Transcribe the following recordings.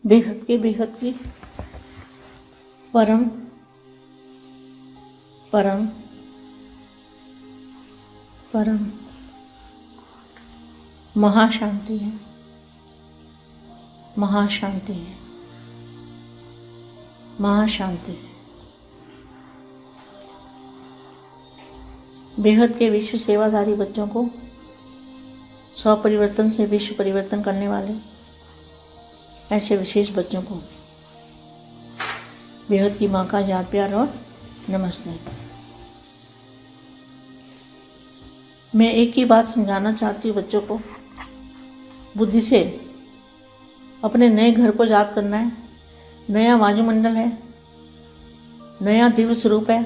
बेहद की परम परम परम महाशांति है, महाशांति है, महाशांति है। बेहद के विश्व सेवाधारी बच्चों को स्व परिवर्तन से विश्व परिवर्तन करने वाले ऐसे विशेष बच्चों को बेहद की माँ का याद प्यार और नमस्ते। मैं एक ही बात समझाना चाहती हूँ बच्चों को, बुद्धि से अपने नए घर को याद करना है। नया वायुमंडल है, नया दिव्य स्वरूप है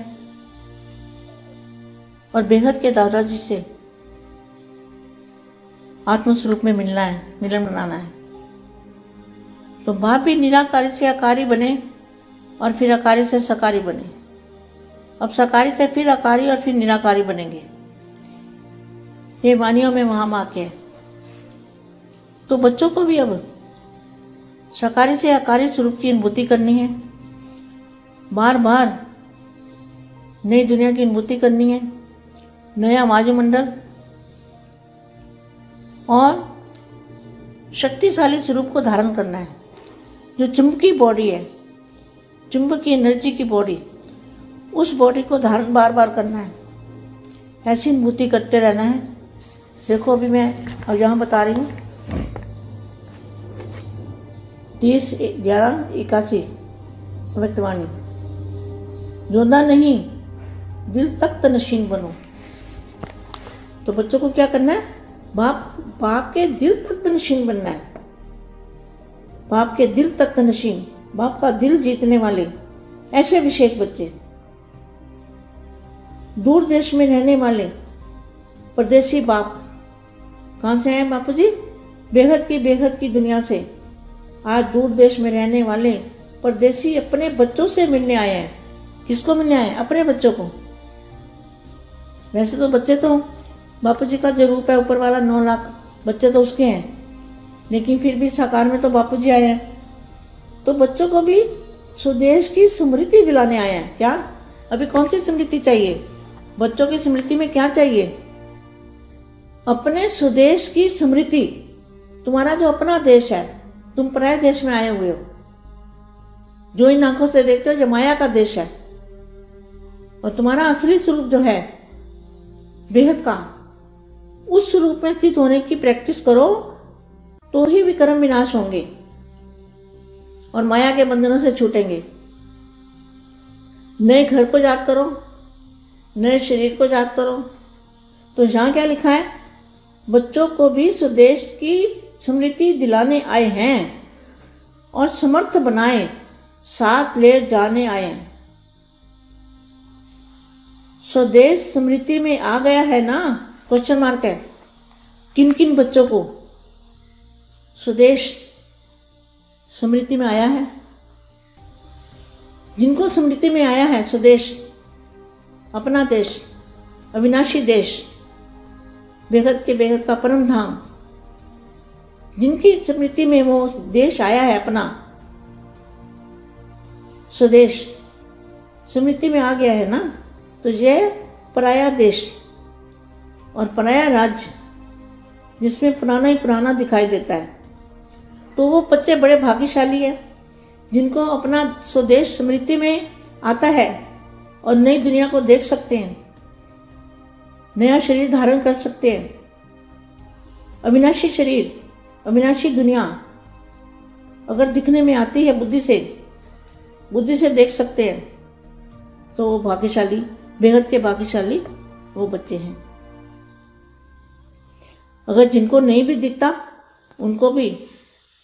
और बेहद के दादाजी से आत्म स्वरूप में मिलना है, मिलन बनाना है। तो बाप भी निराकारी से आकारी बने और फिर आकारी से सकारी बने। अब सकारी से फिर आकारी और फिर निराकारी बनेंगे। ये वाणियों में महावाक्य है। तो बच्चों को भी अब सकारी से आकारी स्वरूप की अनुभूति करनी है, बार बार नई दुनिया की अनुभूति करनी है, नया वायुमंडल और शक्तिशाली स्वरूप को धारण करना है। जो चुंबकीय बॉडी है, चुंबकीय एनर्जी की बॉडी, उस बॉडी को धारण बार बार करना है। ऐसी अनुभूति करते रहना है। देखो अभी मैं अब यहाँ बता रही हूँ 30/11/81 व्यक्तवाणी। जोधा नहीं दिल तख्त नशीन बनो। तो बच्चों को क्या करना है? बाप के दिल तख्त नशीन बनना है। बाप के दिल तख्त नशीन, बाप का दिल जीतने वाले ऐसे विशेष बच्चे, दूर देश में रहने वाले परदेसी बाप। कहाँ से हैं बापू जी? बेहद की दुनिया से। आज दूर देश में रहने वाले परदेसी अपने बच्चों से मिलने आए हैं। किसको मिलने आए? अपने बच्चों को। वैसे तो बच्चे तो बापू जी का जो रूप है ऊपर वाला 9 लाख बच्चे तो उसके हैं, लेकिन फिर भी साकार में तो बापू जी आए हैं। तो बच्चों को भी स्वदेश की स्मृति दिलाने आए हैं। क्या अभी कौन सी स्मृति चाहिए? बच्चों की स्मृति में क्या चाहिए? अपने स्वदेश की स्मृति। तुम्हारा जो अपना देश है, तुम पराये देश में आए हुए हो। जो इन आंखों से देखते हो जो माया का देश है, और तुम्हारा असली स्वरूप जो है बेहद का, उस स्वरूप में स्थित होने की प्रैक्टिस करो तो ही विक्रम विनाश होंगे और माया के बंधनों से छूटेंगे। नए घर को याद करो, नए शरीर को याद करो। तो यहाँ क्या लिखा है? बच्चों को भी स्वदेश की स्मृति दिलाने आए हैं और समर्थ बनाए साथ ले जाने आए हैं। स्वदेश स्मृति में आ गया है ना? क्वेश्चन मार्क है। किन किन बच्चों को स्वदेश स्मृति में आया है? जिनको स्मृति में आया है स्वदेश, अपना देश, अविनाशी देश, बेहद के बेहद का परम धाम, जिनकी स्मृति में वो देश आया है, अपना स्वदेश स्मृति में आ गया है ना, तो ये पराया देश और पराया राज्य जिसमें पुराना ही पुराना दिखाई देता है। तो वो बच्चे बड़े भाग्यशाली हैं जिनको अपना स्वदेश स्मृति में आता है और नई दुनिया को देख सकते हैं, नया शरीर धारण कर सकते हैं। अविनाशी शरीर, अविनाशी दुनिया अगर दिखने में आती है बुद्धि से देख सकते हैं, तो वो भाग्यशाली, बेहद के भाग्यशाली वो बच्चे हैं। अगर जिनको नहीं भी दिखता, उनको भी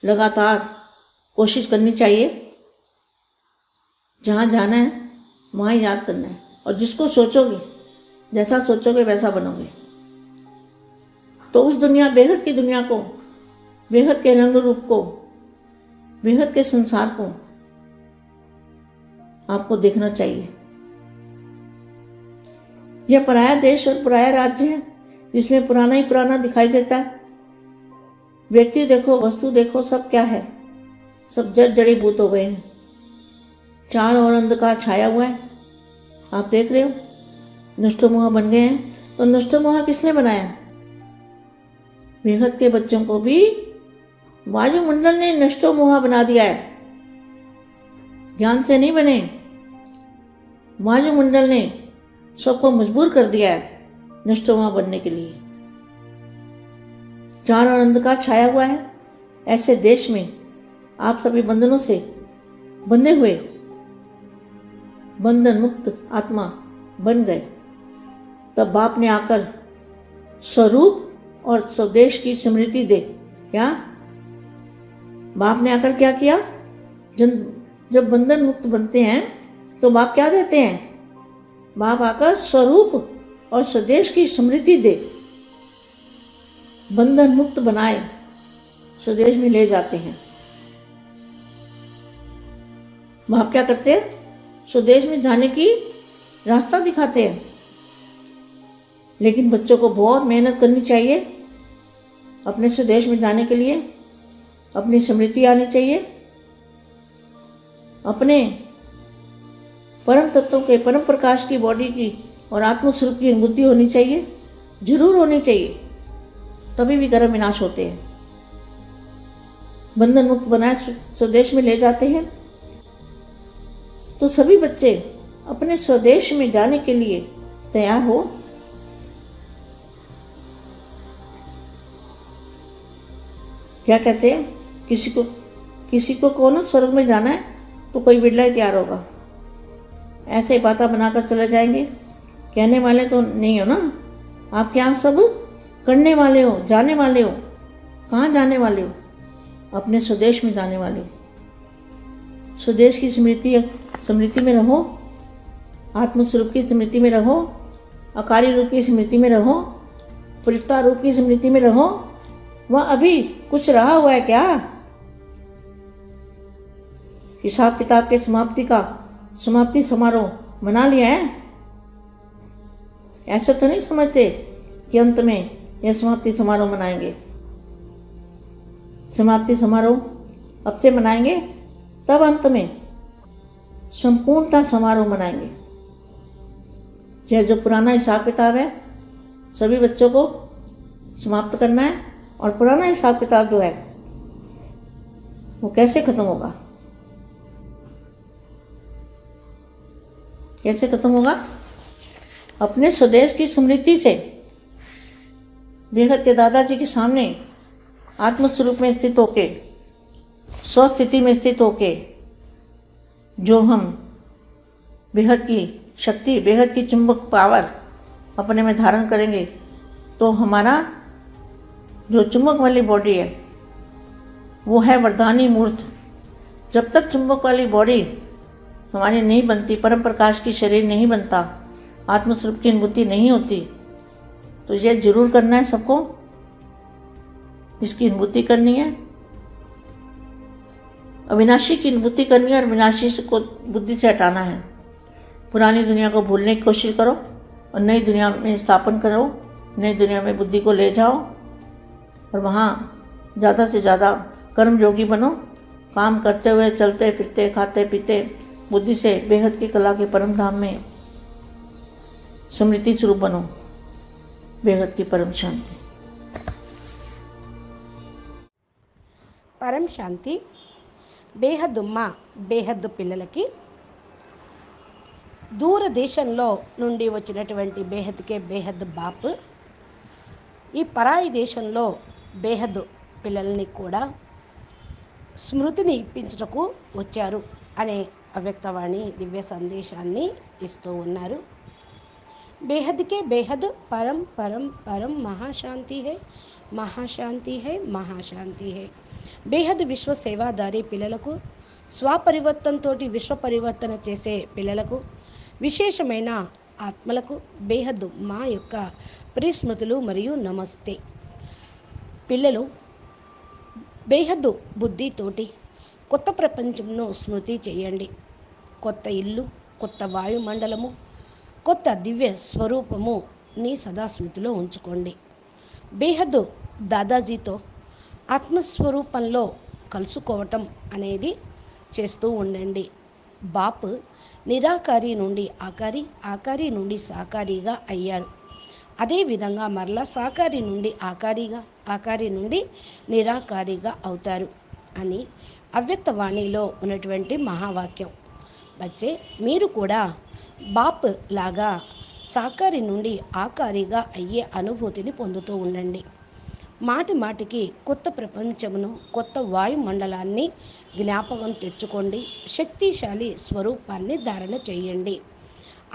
लगातार कोशिश करनी चाहिए। जहाँ जाना है वहाँ याद करना है, और जिसको सोचोगे, जैसा सोचोगे वैसा बनोगे। तो उस दुनिया, बेहद की दुनिया को, बेहद के रंग रूप को, बेहद के संसार को आपको देखना चाहिए। यह पराया देश और पराया राज्य है जिसमें पुराना ही पुराना दिखाई देता है। व्यक्ति देखो, वस्तु देखो, सब क्या है? सब जड़ जड़ीभूत हो गए हैं। चारों ओर अंधकार छाया हुआ है, आप देख रहे हो। नष्टोमोह बन गए हैं। तो नष्टोमोह किसने बनाया? बेहद के बच्चों को भी वायुमंडल ने नष्टोमोह बना दिया है। ज्ञान से नहीं बने, वायुमंडल ने सबको मजबूर कर दिया है नष्टोमोह बनने के लिए। चारों ओर अंधकार छाया हुआ है। ऐसे देश में आप सभी बंधनों से बंधे हुए बंधन मुक्त आत्मा बन गए। तब बाप ने आकर स्वरूप और स्वदेश की स्मृति दे। क्या बाप ने आकर क्या किया? जब बंधन मुक्त बनते हैं तो बाप क्या देते हैं? बाप आकर स्वरूप और स्वदेश की स्मृति दे, बंधन मुक्त बनाए, स्वदेश में ले जाते हैं। बाप क्या करते हैं? स्वदेश में जाने की रास्ता दिखाते हैं। लेकिन बच्चों को बहुत मेहनत करनी चाहिए अपने स्वदेश में जाने के लिए। अपनी स्मृति आनी चाहिए, अपने परम तत्वों के परम प्रकाश की बॉडी की और आत्मस्वरूप की अनुभूति होनी चाहिए, जरूर होनी चाहिए। तभी भी कर्म विनाश होते हैं। बंधन मुक्त बनाए स्वदेश में ले जाते हैं। तो सभी बच्चे अपने स्वदेश में जाने के लिए तैयार हो। क्या कहते हैं? किसी को कौन स्वर्ग में जाना है तो कोई बिरला ही तैयार होगा। ऐसे ही बातें बनाकर चले जाएंगे। कहने वाले तो नहीं हो ना आप, क्या सब करने वाले हो, जाने वाले हो। कहाँ जाने वाले हो? अपने स्वदेश में जाने वाले हो। स्वदेश की स्मृति में रहो, आत्मस्वरूप की स्मृति में रहो, आकारी रूप की स्मृति में रहो, फरिश्ता रूप की स्मृति में रहो। वह अभी कुछ रहा हुआ है क्या? हिसाब किताब के समाप्ति समारोह मना लिया है? ऐसा तो नहीं समझते कि अंत में यह समाप्ति समारोह मनाएंगे। समाप्ति समारोह अब से मनाएंगे, तब अंत में संपूर्णता समारोह मनाएंगे। यह जो पुराना हिसाब किताब है सभी बच्चों को समाप्त करना है। और पुराना हिसाब किताब जो है वो कैसे खत्म होगा? कैसे खत्म होगा? अपने स्वदेश की स्मृति से। बेहद के दादाजी के सामने आत्मस्वरूप में स्थित होके, स्वस्थिति में स्थित होके जो हम बेहद की शक्ति, बेहद की चुंबक पावर अपने में धारण करेंगे तो हमारा जो चुंबक वाली बॉडी है वो है वरदानी मूर्त। जब तक चुंबक वाली बॉडी हमारी नहीं बनती, परम प्रकाश की शरीर नहीं बनता, आत्मस्वरूप की अनुभूति नहीं होती, तो ये जरूर करना है सबको। इसकी अनुभूति करनी है, अविनाशी की अनुभूति करनी है और विनाशी को बुद्धि से हटाना है। पुरानी दुनिया को भूलने की कोशिश करो और नई दुनिया में स्थापन करो। नई दुनिया में बुद्धि को ले जाओ और वहाँ ज़्यादा से ज़्यादा कर्म योगी बनो। काम करते हुए, चलते फिरते, खाते पीते बुद्धि से बेहद की कला के परम धाम में स्मृति स्वरूप बनो। बेहद की परम शांति। పరం శాంతి. బేహద్దుమ్మ బేహద్దు పిల్లలకి దూరదేశంలో నుండి వచ్చినటువంటి బేహద్కే బేహద్ బాప్ ఈ పరాయి దేశంలో బేహద్ పిల్లల్ని కూడా స్మృతిని ఇప్పించుటకు వచ్చారు అనే అవ్యక్తవాణి దివ్య సందేశాన్ని ఇస్తూ ఉన్నారు. బేహద్కే బేహద్ పరం పరం పరం మహాశాంతి హై, మహాశాంతి హై, మహాశాంతి హై. బేహద్ విశ్వ సేవాదారి పిల్లలకు, స్వపరివర్తనతో విశ్వ పరివర్తన చేసే పిల్లలకు, విశేషమైన ఆత్మలకు బేహద్ మా యొక్క ప్రియస్మృతులు మరియు నమస్తే. పిల్లలు బేహద్ బుద్ధితోటి కొత్త ప్రపంచంను స్మృతి చేయండి. కొత్త ఇల్లు, కొత్త వాయుమండలము, కొత్త దివ్య స్వరూపముని సదా స్మృతిలో ఉంచుకోండి. బేహద్ దాదాజీతో ఆత్మస్వరూపంలో కలుసుకోవటం అనేది చేస్తూ ఉండండి. బాపు నిరాకారి నుండి ఆకారి, ఆకారి నుండి సాకారిగా అయ్యారు. అదేవిధంగా మరలా సాకారి నుండి ఆకారిగా, ఆకారి నుండి నిరాకారిగా అవుతారు అని అవ్యక్తవాణిలో ఉన్నటువంటి మహావాక్యం. బచ్చే, మీరు కూడా బాప్ లాగా సాకారి నుండి ఆకారిగా అయ్యే అనుభూతిని పొందుతూ ఉండండి. మాటి మాటికి కొత్త ప్రపంచమును, కొత్త వాయుమండలాన్ని జ్ఞాపకం తెచ్చుకోండి. శక్తిశాలి స్వరూపాన్ని ధారణ చేయండి.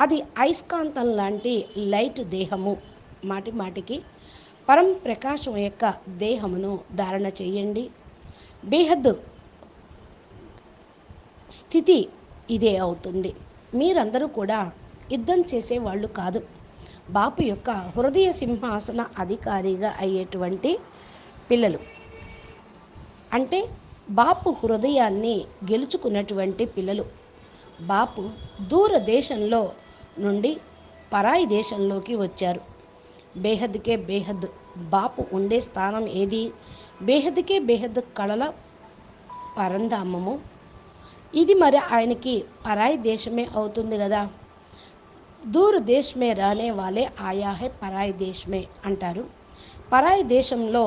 అది అయస్కాంతం లాంటి లైట్ దేహము. మాటి మాటికి పరం ప్రకాశం యొక్క దేహమును ధారణ చేయండి. బేహద్ స్థితి ఇదే అవుతుంది. మీరందరూ కూడా యుద్ధం చేసేవాళ్ళు కాదు. బాపు యొక్క హృదయ సింహాసన అధికారిగా అయ్యేటువంటి పిల్లలు. అంటే బాపు హృదయాన్ని గెలుచుకున్నటువంటి పిల్లలు. బాపు దూరదేశంలో నుండి పరాయి దేశంలోకి వచ్చారు. బేహద్కే బేహద్ బాపు ఉండే స్థానం ఏది? బేహద్కే బేహద్ కళల పరంధామము. ఇది మరి ఆయనకి పరాయి దేశమే అవుతుంది కదా. దూర దేశ్ మే रहने वाले आया है పరాయి దేశ్ మే అంటారు. పరాయి దేశంలో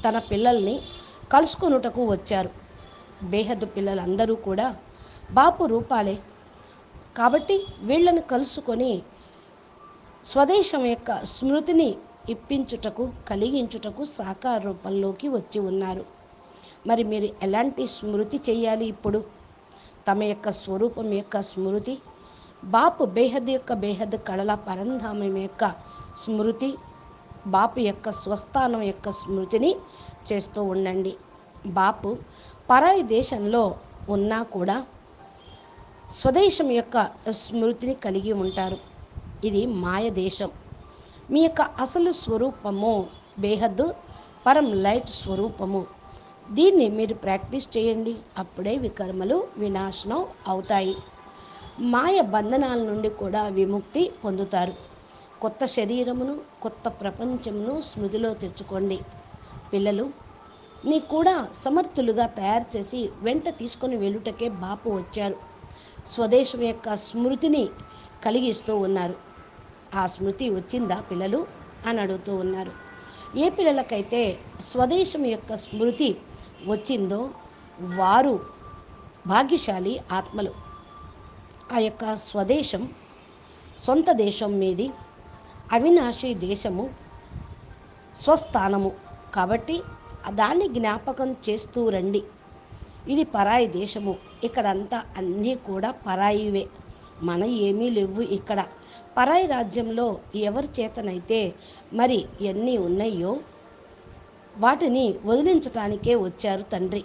తన పిల్లల్ని కలుసుకొనుటకు వచ్చారు. బేహద్ పిల్లలందరూ కూడా బాపు రూపాలే. కాబట్టి వీళ్ళని కలుసుకొని స్వదేశం యొక్క స్మృతిని ఇప్పించుటకు, కలిగించుటకు సాకార రూపంలోకి వచ్చి ఉన్నారు. మరి మీరు ఎలాంటి స్మృతి చేయాలి ఇప్పుడు? తమ యొక్క స్వరూపం యొక్క స్మృతి, బాపు బేహద్ యొక్క బేహద్ కళల పరంధామం యొక్క స్మృతి, బాపు యొక్క స్వస్థానం యొక్క స్మృతిని చేస్తూ ఉండండి. బాపు పరాయి దేశంలో ఉన్నా కూడా స్వదేశం యొక్క స్మృతిని కలిగి ఉంటారు. ఇది మాయ దేశం. మీ యొక్క అసలు స్వరూపము బేహద్ పరం లైట్ స్వరూపము. దీన్ని మీరు ప్రాక్టీస్ చేయండి. అప్పుడే వికర్మలు వినాశనం అవుతాయి. మాయ బంధనాల నుండి కూడా విముక్తి పొందుతారు. కొత్త శరీరమును, కొత్త ప్రపంచమును స్మృతిలో తెచ్చుకోండి. పిల్లలు నీ కూడా సమర్థులుగా తయారు చేసి వెంట తీసుకొని వెళ్ళుటకే బాపు వచ్చారు. స్వదేశం యొక్క స్మృతిని కలిగిస్తూ ఉన్నారు. ఆ స్మృతి వచ్చిందా పిల్లలు అని అడుగుతూ ఉన్నారు. ఏ పిల్లలకైతే స్వదేశం యొక్క స్మృతి వచ్చిందో వారు భాగ్యశాలి ఆత్మలు. ఆ యొక్క స్వదేశం సొంత దేశం మీది, అవినాశి దేశము, స్వస్థానము. కాబట్టి దాన్ని జ్ఞాపకం చేస్తూ రండి. ఇది పరాయి దేశము. ఇక్కడంతా అన్నీ కూడా పరాయివే. మన ఏమీ లేవు ఇక్కడ. పరాయి రాజ్యంలో ఎవరి చేతనైతే మరి ఎన్ని ఉన్నాయో వాటిని వదిలించటానికే వచ్చారు తండ్రి.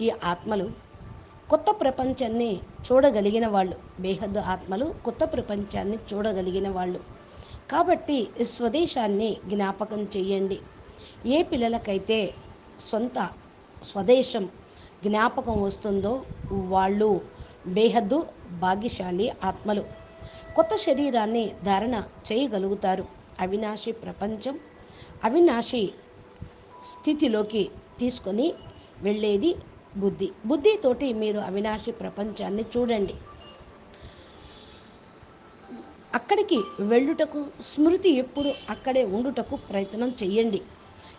ఈ ఆత్మలు కొత్త ప్రపంచాన్ని చూడగలిగిన వాళ్ళు. బేహద్ ఆత్మలు కొత్త ప్రపంచాన్ని చూడగలిగిన వాళ్ళు. కాబట్టి స్వదేశాన్ని జ్ఞాపకం చెయ్యండి. ఏ పిల్లలకైతే సొంత స్వదేశం జ్ఞాపకం వస్తుందో వాళ్ళు బేహద్దు భాగ్యశాలి ఆత్మలు. కొత్త శరీరాన్ని ధారణ చేయగలుగుతారు. అవినాశి ప్రపంచం, అవినాశి స్థితిలోకి తీసుకొని వెళ్ళేది బుద్ధి. బుద్ధితోటి మీరు అవినాశి ప్రపంచాన్ని చూడండి. అక్కడికి వెళ్ళుటకు స్మృతి ఎప్పుడు అక్కడే ఉండుటకు ప్రయత్నం చెయ్యండి.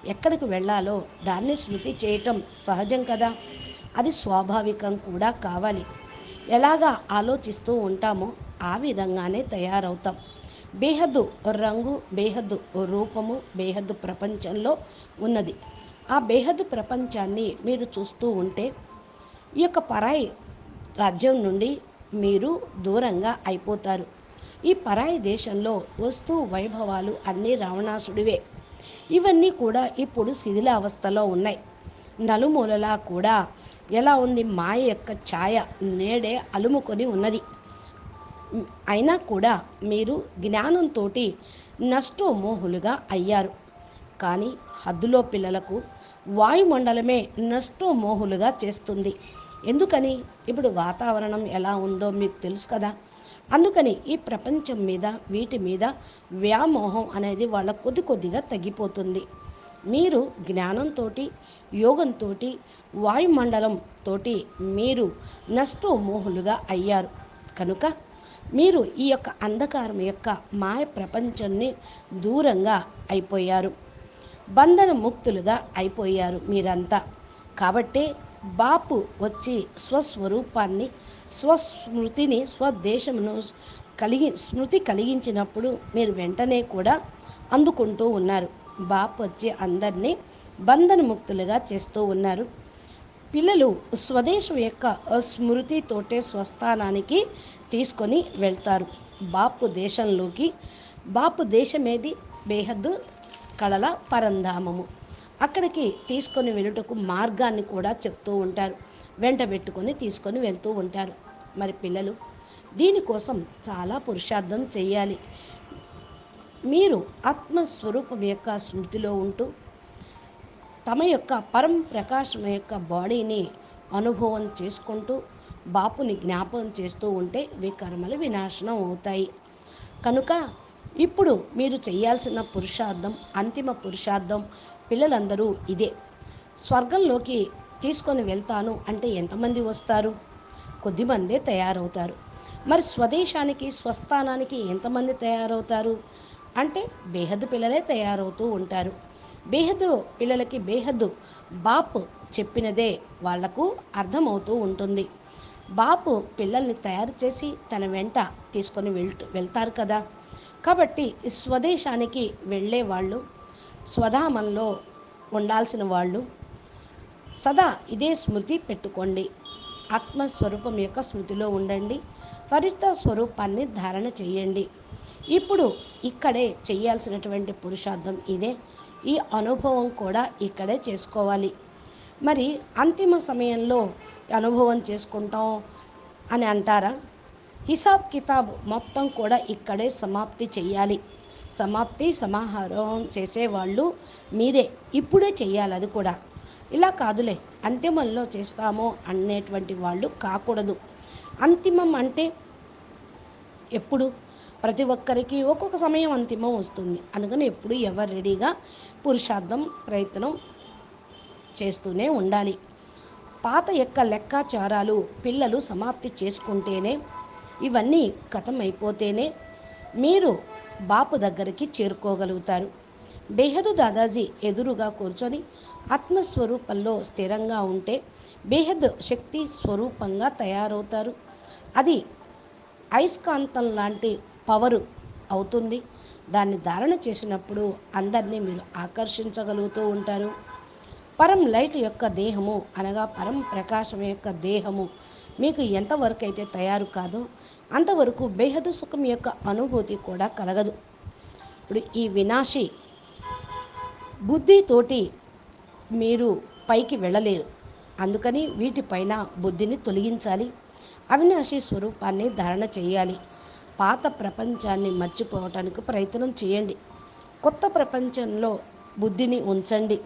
ఎక్కడికి వెళ్ళాలో దాన్ని స్మృతి చేయటం సహజం కదా. అది స్వాభావికం కూడా కావాలి. ఎలాగా ఆలోచిస్తూ ఉంటామో ఆ విధంగానే తయారవుతాం. బేహద్దు రంగు, బేహద్దు రూపము బేహద్దు ప్రపంచంలో ఉన్నది. ఆ బేహద్దు ప్రపంచాన్ని మీరు చూస్తూ ఉంటే ఈ యొక్క పరాయి రాజ్యం నుండి మీరు దూరంగా అయిపోతారు. ఈ పరాయి దేశంలో వస్తు వైభవాలు అన్నీ రావణాసుడివే. ఇవన్నీ కూడా ఇప్పుడు శిథిలావస్థలో ఉన్నాయి. నలుమూలలా కూడా ఎలా ఉంది? మాయ యొక్క ఛాయ నేడే అలుముకొని ఉన్నది. అయినా కూడా మీరు జ్ఞానంతో నష్టోమోహులుగా అయ్యారు. కానీ హద్దులో పిల్లలకు వాయుమండలమే నష్టోమోహులుగా చేస్తుంది. ఎందుకని? ఇప్పుడు వాతావరణం ఎలా ఉందో మీకు తెలుసు కదా. అందుకని ఈ ప్రపంచం మీద వీటి మీద వ్యామోహం అనేది వాళ్ళ కొద్ది కొద్దిగా తగ్గిపోతుంది. మీరు జ్ఞానంతో యోగంతో వాయుమండలంతో మీరు నష్టోమోహులుగా అయ్యారు కనుక మీరు ఈ యొక్క అంధకారం యొక్క మాయ ప్రపంచాన్ని దూరంగా అయిపోయారు, బంధన ముక్తులుగా అయిపోయారు మీరంతా. కాబట్టే బాపు వచ్చి స్వస్వరూపాన్ని, స్వస్మృతిని, స్వదేశమును స్మృతి కలిగించినప్పుడు మీరు వెంటనే కూడా అందుకుంటూ ఉన్నారు. బాపు వచ్చి అందరినీ బంధనముక్తులుగా చేస్తూ ఉన్నారు. పిల్లలు స్వదేశం యొక్క స్మృతితోటే స్వస్థానానికి తీసుకొని వెళ్తారు. బాపు దేశంలోకి. బాపు దేశమేది? బేహద్దు కళల పరంధామము. అక్కడికి తీసుకొని వెళ్ళుటకు మార్గాన్ని కూడా చెప్తూ ఉంటారు, వెంట పెట్టుకొని తీసుకొని వెళ్తూ ఉంటారు. మరి పిల్లలు దీనికోసం చాలా పురుషార్థం చేయాలి. మీరు ఆత్మస్వరూపం యొక్క స్మృతిలో ఉంటూ తమ యొక్క పరం ప్రకాశం యొక్క బాడీని అనుభవం చేసుకుంటూ బాపుని జ్ఞాపకం చేస్తూ ఉంటే వికర్మలు వినాశనం అవుతాయి. కనుక ఇప్పుడు మీరు చేయాల్సిన పురుషార్థం, అంతిమ పురుషార్థం పిల్లలందరూ ఇదే. స్వర్గంలోకి తీసుకొని వెళ్తాను అంటే ఎంతమంది వస్తారు? కొద్దిమందే తయారవుతారు. మరి స్వదేశానికి, స్వస్థానానికి ఎంతమంది తయారవుతారు అంటే బేహద్దు పిల్లలే తయారవుతూ ఉంటారు. బేహద్దు పిల్లలకి బేహద్దు బాపు చెప్పినదే వాళ్లకు అర్థమవుతూ ఉంటుంది. బాపు పిల్లల్ని తయారు చేసి తన వెంట తీసుకొని వెళ్తారు కదా. కాబట్టి స్వదేశానికి వెళ్ళే వాళ్ళు, స్వధామంలో ఉండాల్సిన వాళ్ళు సదా ఇదే స్మృతి పెట్టుకోండి. ఆత్మస్వరూపం యొక్క స్మృతిలో ఉండండి. ఫరిష్తా స్వరూపాన్ని ధారణ చేయండి. ఇప్పుడు ఇక్కడే చేయాల్సినటువంటి పురుషార్థం ఇదే. ఈ అనుభవం కూడా ఇక్కడే చేసుకోవాలి. మరి అంతిమ సమయంలో అనుభవం చేసుకుంటాం అని అంటారా? హిసాబ్ కితాబ్ మొత్తం కూడా ఇక్కడే సమాప్తి చెయ్యాలి. సమాప్తి సమాహారం చేసేవాళ్ళు మీరే. ఇప్పుడే చెయ్యాలి. అది కూడా ఇలా కాదులే అంతిమంలో చేస్తామో అనేటువంటి వాళ్ళు కాకూడదు. అంతిమం అంటే ఎప్పుడు? ప్రతి ఒక్కరికి ఒక్కొక్క సమయం అంతిమం వస్తుంది. అందుకని ఎప్పుడు ఎవరు రెడీగా పురుషార్థం ప్రయత్నం చేస్తూనే ఉండాలి. పాత యొక్క లెక్కాచారాలు పిల్లలు సమాప్తి చేసుకుంటేనే, ఇవన్నీ ఖతమైపోతేనే మీరు బాపు దగ్గరికి చేరుకోగలుగుతారు. బేహదు దాదాజీ ఎదురుగా కూర్చొని ఆత్మస్వరూపంలో స్థిరంగా ఉంటే బేహద్ శక్తి స్వరూపంగా తయారవుతారు. అది అయస్కాంతం లాంటి పవరు అవుతుంది. దాన్ని ధారణ చేసినప్పుడు అందరినీ మీరు ఆకర్షించగలుగుతూ ఉంటారు. పరం లైట్ యొక్క దేహము అనగా పరం ప్రకాశం యొక్క దేహము మీకు ఎంతవరకు అయితే తయారు కాదో అంతవరకు బేహదు సుఖం యొక్క అనుభూతి కూడా కలగదు. ఇప్పుడు ఈ వినాశి బుద్ధితోటి మీరు పైకి వెళ్ళలేరు. అందుకని వీటిపైన బుద్ధిని తొలగించాలి. అవినాశి స్వరూపాన్ని ధారణ చేయాలి. పాత ప్రపంచాన్ని మర్చిపోవటానికి ప్రయత్నం చేయండి. కొత్త ప్రపంచంలో బుద్ధిని ఉంచండి.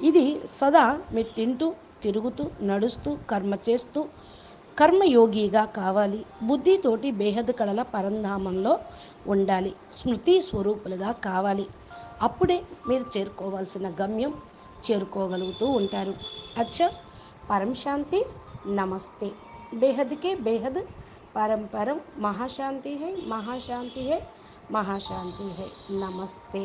ఇది సదా మీరు తింటూ, తిరుగుతూ, నడుస్తూ, కర్మ చేస్తూ కర్మయోగిగా కావాలి. బుద్ధితోటి బేహద్ కళల పరంధామంలో ఉండాలి. స్మృతి స్వరూపులుగా కావాలి. అప్పుడే మీరు చేరుకోవాల్సిన గమ్యం చేరుకోగలుగుతూ ఉంటారు. అచ్చా, పరం శాంతి. నమస్తే. बेहद के बेहद परम परम महाशांति है, महाशांति है, महाशांति है. नमस्ते.